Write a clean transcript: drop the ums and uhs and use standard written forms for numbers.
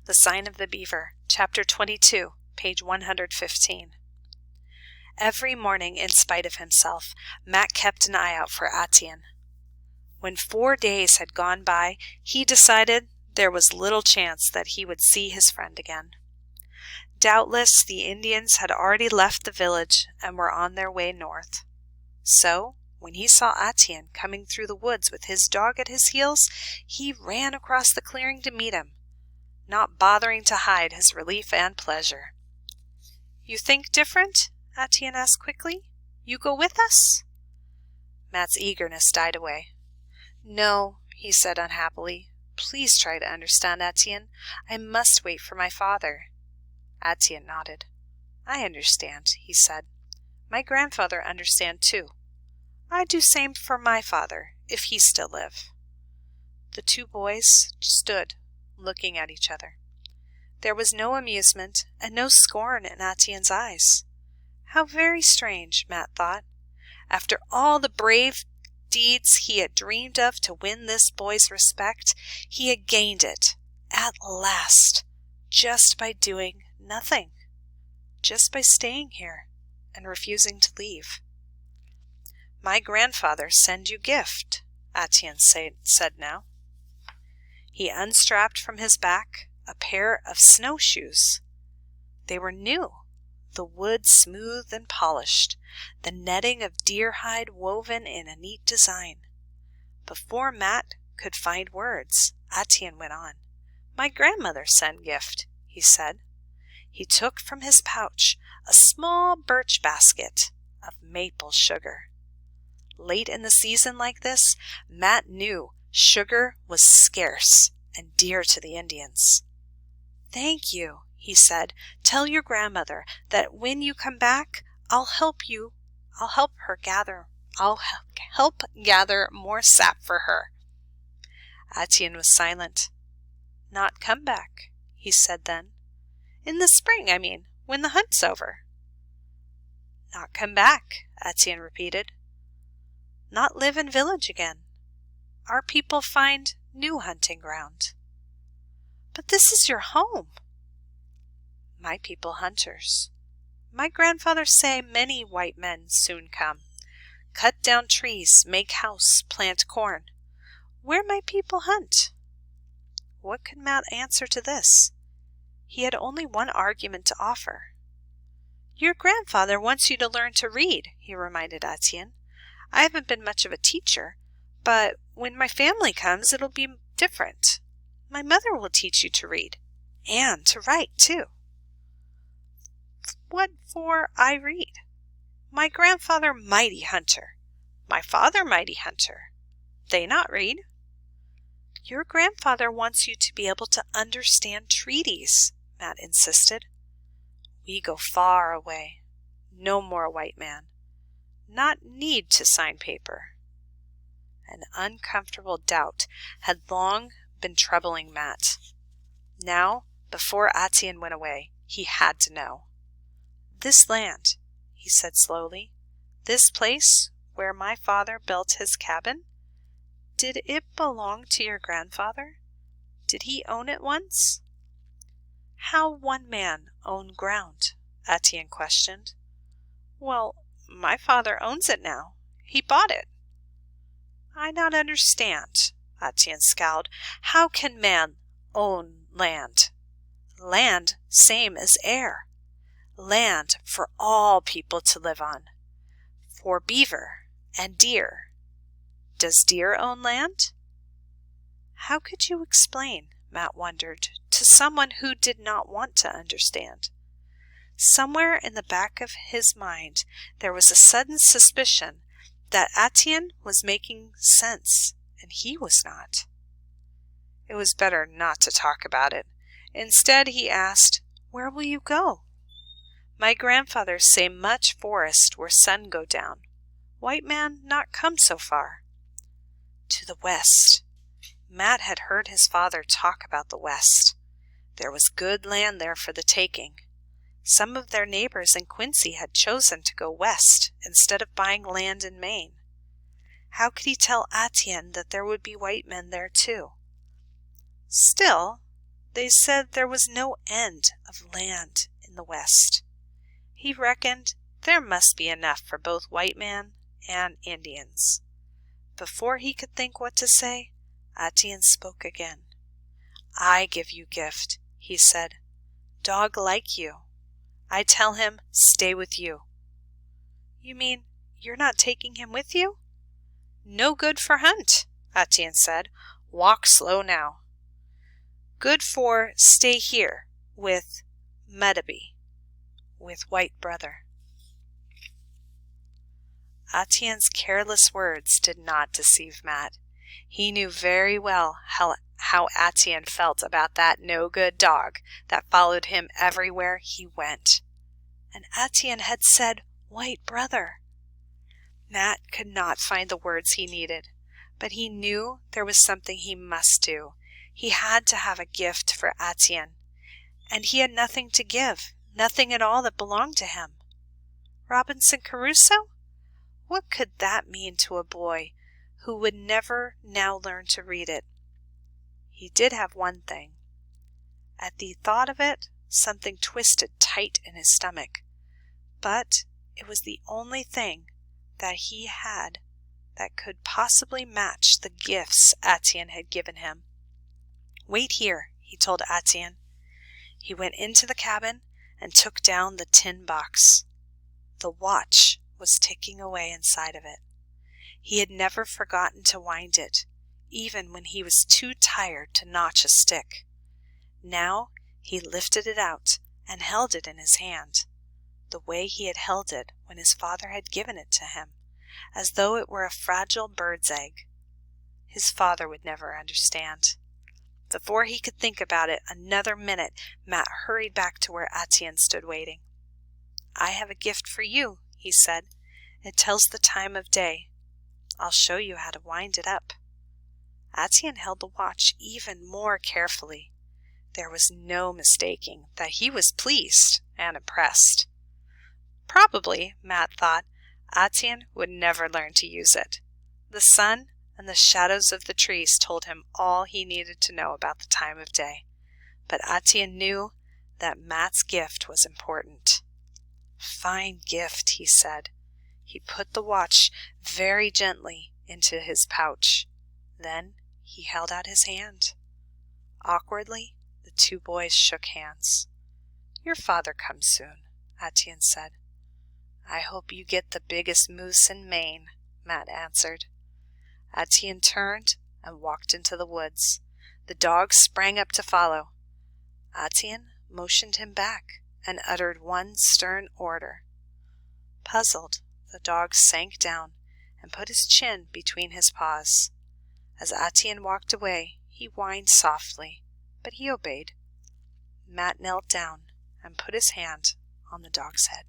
The Sign of the Beaver, Chapter 22, page 115. Every morning, in spite of himself, Matt kept an eye out for Atian. When 4 days had gone by, he decided there was little chance that he would see his friend again. Doubtless, the Indians had already left the village and were on their way north. So, when he saw Atian coming through the woods with his dog at his heels, he ran across the clearing to meet him, not bothering to hide his relief and pleasure. "You think different?" Atian asked quickly. "You go with us?" Matt's eagerness died away. "No," he said unhappily. "Please try to understand, Atian. I must wait for my father." Atian nodded. "I understand," he said. "My grandfather understand too. I do same for my father, if he still live." The two boys stood, looking at each other. There was no amusement and no scorn in Atien's eyes. How very strange, Matt thought. After all the brave deeds he had dreamed of to win this boy's respect, he had gained it, at last, just by doing nothing, just by staying here and refusing to leave. "My grandfather send you gift," Atian said now. He unstrapped from his back a pair of snowshoes. They were new, the wood smooth and polished, the netting of deer hide woven in a neat design. Before Matt could find words, Atian went on. "My grandmother sent gift," he said. He took from his pouch a small birch basket of maple sugar. Late in the season like this, Matt knew sugar was scarce and dear to the Indians. "Thank you," he said. "Tell your grandmother that when you come back, I'll help gather more sap for her." Atian was silent. "Not come back," he said then. "In the spring, I mean, when the hunt's over." "Not come back," Atian repeated. "Not live in village again. Our people find new hunting ground." "But this is your home." "My people hunters. My grandfather say many white men soon come. Cut down trees, make house, plant corn. Where my people hunt?" What could Matt answer to this? He had only one argument to offer. "Your grandfather wants you to learn to read," he reminded Atian. "I haven't been much of a teacher, but when my family comes, it'll be different. My mother will teach you to read, and to write, too." "What for I read? My grandfather mighty hunter. My father mighty hunter. They not read." "Your grandfather wants you to be able to understand treaties," Matt insisted. "We go far away. No more white man. Not need to sign paper." An uncomfortable doubt had long been troubling Matt. Now, before Atian went away, he had to know. "This land," he said slowly, "this place where my father built his cabin, did it belong to your grandfather? Did he own it once?" "How one man own ground?" Atian questioned. "Well, my father owns it now. He bought it." "I not understand," Atian scowled. "How can man own land? Land same as air. Land for all people to live on. For beaver and deer. Does deer own land?" How could you explain, Matt wondered, to someone who did not want to understand? Somewhere in the back of his mind there was a sudden suspicion that Atian was making sense, and he was not. It was better not to talk about it. Instead, he asked, "Where will you go?" "My grandfather say much forest where sun go down. White man not come so far." To the west. Matt had heard his father talk about the west. There was good land there for the taking. Some of their neighbors in Quincy had chosen to go west instead of buying land in Maine. How could he tell Atian that there would be white men there too? Still, they said there was no end of land in the west. He reckoned there must be enough for both white man and Indians. Before he could think what to say, Atian spoke again. I give you gift, he said. Dog like you. I tell him, stay with you. You mean you're not taking him with you? No good for hunt, Atian said. Walk slow now. Good for stay here with Medabi, with white brother. Atien's careless words did not deceive Matt. He knew very well how Atian felt about that no-good dog that followed him everywhere he went. And Atian had said, white brother. Matt could not find the words he needed, but he knew there was something he must do. He had to have a gift for Atian, and he had nothing to give, nothing at all that belonged to him. Robinson Crusoe? What could that mean to a boy who would never now learn to read it? He did have one thing. At the thought of it, something twisted tight in his stomach. But it was the only thing that he had that could possibly match the gifts Atian had given him. Wait here, he told Atian. He went into the cabin and took down the tin box. The watch was ticking away inside of it. He had never forgotten to wind it, even when he was too tired to notch a stick. Now he lifted it out and held it in his hand, the way he had held it when his father had given it to him, as though it were a fragile bird's egg. His father would never understand. Before he could think about it another minute, Matt hurried back to where Atian stood waiting. I have a gift for you, he said. It tells the time of day. I'll show you how to wind it up. Atian held the watch even more carefully. There was no mistaking that he was pleased and impressed. Probably, Matt thought, Atian would never learn to use it. The sun and the shadows of the trees told him all he needed to know about the time of day. But Atian knew that Matt's gift was important. Fine gift, he said. He put the watch very gently into his pouch. Then he held out his hand. Awkwardly, the two boys shook hands. Your father comes soon, Atian said. I hope you get the biggest moose in Maine, Matt answered. Atian turned and walked into the woods. The dog sprang up to follow. Atian motioned him back and uttered one stern order. Puzzled, the dog sank down and put his chin between his paws. As Atian walked away, he whined softly, but he obeyed. Matt knelt down and put his hand on the dog's head.